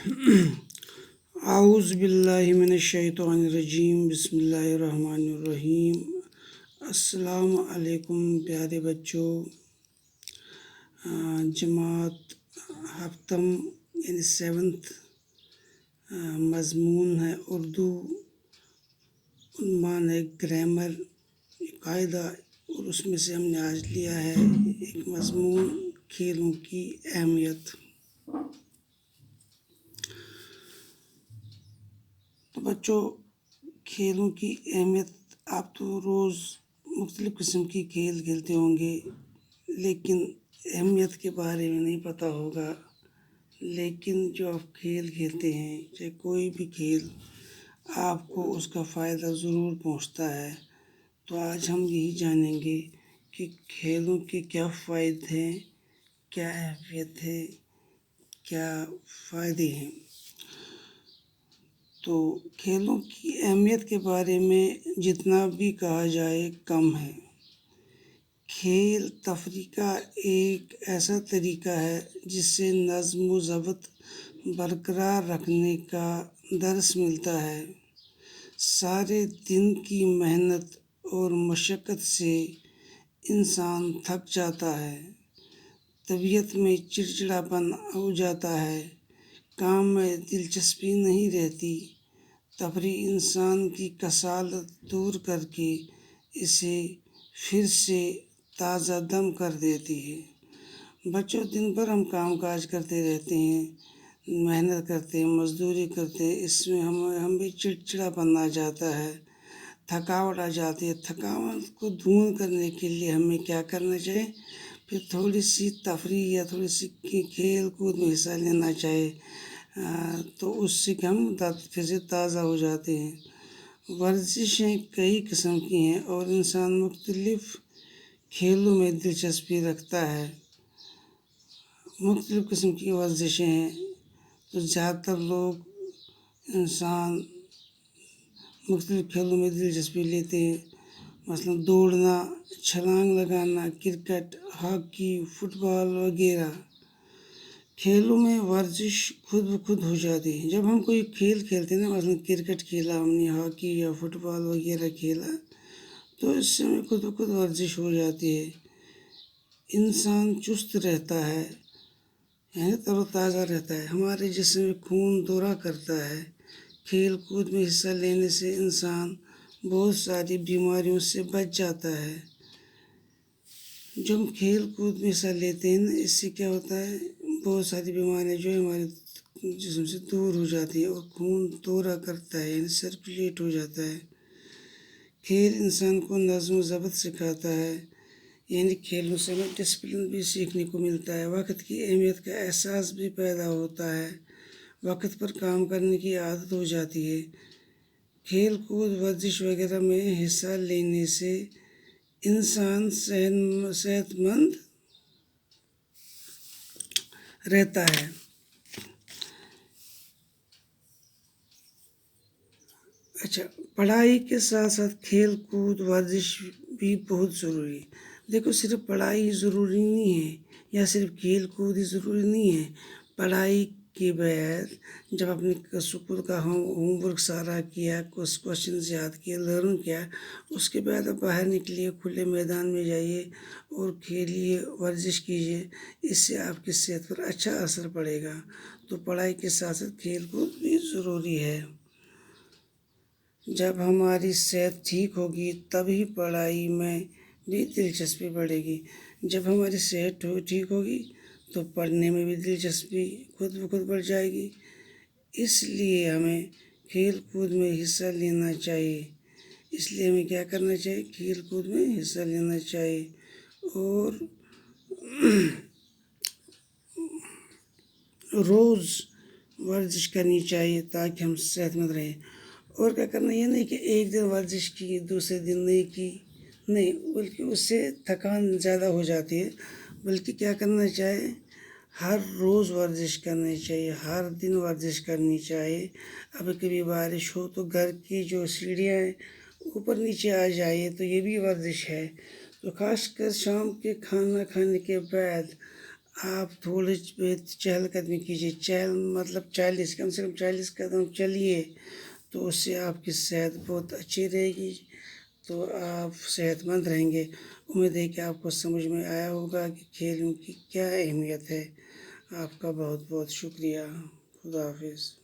اعوذ باللہ من الشیطان الرجیم، بسم اللہ الرحمن الرحیم۔ السلام علیکم پیارے بچوں۔ جماعت ہفتم یعنی 7th مضمون ہے اردو، عنوان ہے گرامر، قاعدہ، اور اس میں سے ہم نے آج لیا ہے ایک مضمون کھیلوں کی اہمیت۔ تو بچوں، کھیلوں کی اہمیت، آپ تو روز مختلف قسم کی کھیل کھیلتے ہوں گے، لیکن اہمیت کے بارے میں نہیں پتہ ہوگا۔ لیکن جو آپ کھیل کھیلتے ہیں، چاہے کوئی بھی کھیل، آپ کو اس کا فائدہ ضرور پہنچتا ہے۔ تو آج ہم یہی جانیں گے کہ کھیلوں کے کیا فائدے ہیں، کیا اہمیت ہے، کیا فائدے ہیں۔ تو کھیلوں کی اہمیت کے بارے میں جتنا بھی کہا جائے کم ہے۔ کھیل تفریح کا ایک ایسا طریقہ ہے جس سے نظم و ضبط برقرار رکھنے کا درس ملتا ہے۔ سارے دن کی محنت اور مشقت سے انسان تھک جاتا ہے، طبیعت میں چڑچڑاپن ہو جاتا ہے، کام میں دلچسپی نہیں رہتی۔ تفریح انسان کی کسالت دور کر کے اسے پھر سے تازہ دم کر دیتی ہے۔ بچوں، دن بھر ہم کام کاج کرتے رہتے ہیں، محنت کرتے ہیں، مزدوری کرتے ہیں، اس میں ہم بھی چڑچڑاپن آ جاتا ہے، تھکاوٹ آ جاتی ہے۔ تھکاوٹ کو دور کرنے کے لیے ہمیں کیا کرنا چاہیے؟ پھر تھوڑی سی تفریح یا تھوڑی سی کھیل کود میں حصہ لینا چاہیے، تو اس سے ہم پھر سے تازہ ہو جاتے ہیں۔ ورزشیں کئی قسم کی ہیں اور انسان مختلف کھیلوں میں دلچسپی رکھتا ہے۔ مختلف قسم کی ورزشیں ہیں، تو زیادہ تر انسان مختلف کھیلوں میں دلچسپی لیتے ہیں، مثلاً دوڑنا، چھلانگ لگانا، کرکٹ، ہاکی، فٹ بال وغیرہ۔ کھیلوں میں ورزش خود بخود ہو جاتی ہے۔ جب ہم کوئی کھیل کھیلتے ہیں نا، مثلاً کرکٹ کھیلا ہم نے، ہاکی یا فٹ بال وغیرہ کھیلا، تو اس سے ہمیں خود بخود ورزش ہو جاتی ہے۔ انسان چست رہتا ہے، تر و تازہ رہتا ہے، ہمارے جسم میں خون دورہ کرتا ہے۔ کھیل کود میں حصہ لینے سے انسان بہت ساری بیماریوں سے بچ جاتا ہے۔ جب ہم کھیل کود میں حصہ لیتے ہیں نا، اس سے کیا ہوتا ہے، بہت ساری بیماریاں جو ہمارے جسم سے دور ہو جاتی ہیں اور خون دورہ کرتا ہے، یعنی سرکولیٹ ہو جاتا ہے۔ کھیل انسان کو نظم و ضبط سکھاتا ہے، یعنی کھیلوں سے ہمیں ڈسپلن بھی سیکھنے کو ملتا ہے، وقت کی اہمیت کا احساس بھی پیدا ہوتا ہے، وقت پر کام کرنے کی عادت ہو جاتی ہے۔ کھیل کود، ورزش وغیرہ میں حصہ لینے سے انسان صحت مند رہتا ہے۔ اچھا، پڑھائی کے ساتھ ساتھ کھیل کود، ورزش بھی بہت ضروری ہے۔ دیکھو، صرف پڑھائی ضروری نہیں ہے یا صرف کھیل کود ہی ضروری نہیں ہے۔ پڑھائی کے بعد جب اپنے اسکول کا ہوم ورک سارا کیا، کچھ کوشچنز یاد کیے، لرن کیا، اس کے بعد اب باہر نکلیے، کھلے میدان میں جائیے اور کھیلیے، ورزش کیجیے۔ اس سے آپ کی صحت پر اچھا اثر پڑے گا۔ تو پڑھائی کے ساتھ ساتھ کھیل کود بھی ضروری ہے۔ جب ہماری صحت ٹھیک ہوگی تبھی پڑھائی میں بھی دلچسپی بڑھے گی۔ جب ہماری صحت ٹھیک ہوگی تو پڑھنے میں بھی دلچسپی خود بخود بڑھ جائے گی۔ اس لیے ہمیں کھیل کود میں حصہ لینا چاہیے۔ کیا کرنا چاہیے؟ کھیل کود میں حصہ لینا چاہیے اور روز ورزش کرنی چاہیے تاکہ ہم صحت مند رہیں۔ اور کیا کرنا، یہ نہیں کہ ایک دن ورزش کی دوسرے دن نہیں کی، نہیں، بلکہ اس سے تھکان زیادہ ہو جاتی ہے۔ بلکہ کیا کرنا چاہیے، ہر روز ورزش کرنی چاہیے، ہر دن ورزش کرنی چاہیے۔ اب کبھی بارش ہو تو گھر کی جو سیڑھیاں ہیں اوپر نیچے آ جائیے، تو یہ بھی ورزش ہے۔ تو خاص کر شام کے کھانا کھانے کے بعد آپ تھوڑی بہت چہل قدمی کیجیے، چہل مطلب 40 کم سے کم 40 قدم چلیے، تو اس سے آپ کی صحت بہت اچھی رہے گی، تو آپ صحت مند رہیں گے۔ امید ہے کہ آپ کو سمجھ میں آیا ہوگا کہ کھیلوں کی کیا اہمیت ہے۔ آپ کا بہت بہت شکریہ۔ خدا حافظ۔